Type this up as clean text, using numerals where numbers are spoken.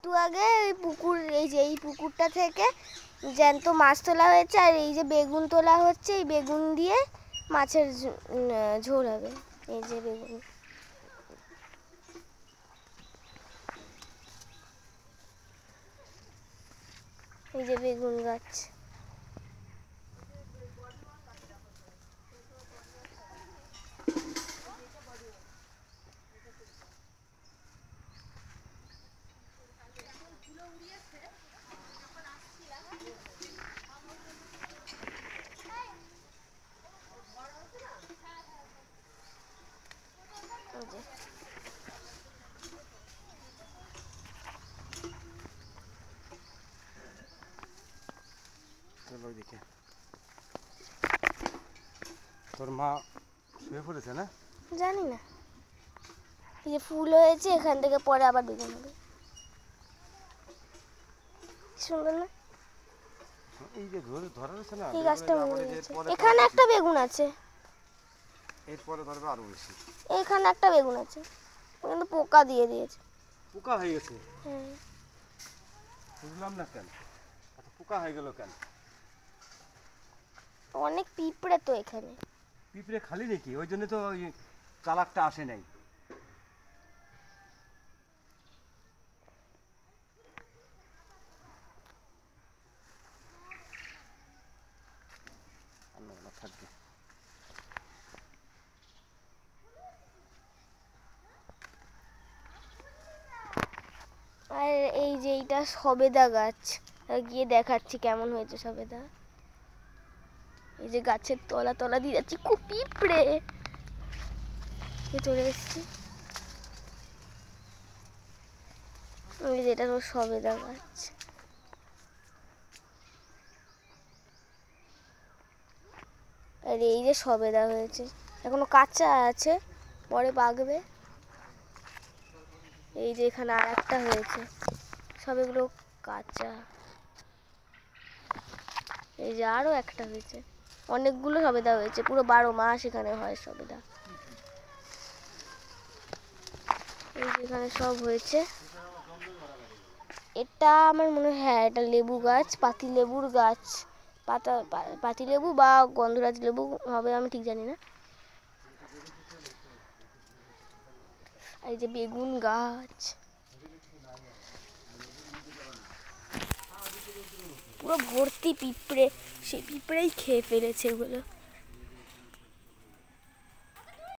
একটু আগে ওই পুকুর, এই যে এই পুকুরটা থেকে জ্যান্ত মাছ তোলা হয়েছে, আর এই যে বেগুন তোলা হচ্ছে, এই বেগুন দিয়ে মাছের ঝোল হবে। এই যে বেগুন, এই যে বেগুন গাছ। তোর মা শুয়ে পড়েছে না? জানি না। এই যে ফুল হয়েছে, এখান থেকে পরে আবার বেগুন হবে। সুন্দর না? এই যে ধরে রয়েছে না, এই গাছটা এখানে একটা বেগুন আছে, এরপরে ধরবে আরো বেশি। এখানে একটা বেগুন আছে, কিন্তু পোকা দিয়ে দিয়েছে। পোকা হয়ে গেছে? হ্যাঁ। বুঝলাম না কেন এত পোকা হয়ে গেল কেন? অনেক পিঁপড়ে তো এখানে। পিঁপড়ে খালি নাকি? ওই জন্য তো ওই চালাকটা আসে নাই। থাকবে। আর এই যে এইটা সবেদা গাছ, গিয়ে দেখাচ্ছি কেমন হয়েছে সবেদা। এই যে গাছের তলা তলা দিয়ে যাচ্ছি, খুব পিঁপড়ে চলে এসছি। এই যে এটা সবেদা গাছ। আর এই যে সবেদা হয়েছে, এখনো কাঁচা আছে, পরে পাকবে। এই যে এখানে আর একটা হয়েছে, সব এগুলো কাঁচা। এই যে আরো একটা হয়েছে, অনেকগুলো সবেদা হয়েছে, পুরো 12 মাস এখানে হয় সবেদা। এই যে এখানে সব হয়েছে। এটা আমার মনে হয়, হ্যাঁ এটা লেবু গাছ, পাতি লেবুর গাছ, পাতি লেবু বা গন্ধরাজ লেবু হবে, আমি ঠিক জানি না। এই যে বেগুন গাছ, পুরো ভর্তি পিঁপড়ে, সেই পিঁপড়েই খেয়ে ফেলেছে এগুলো।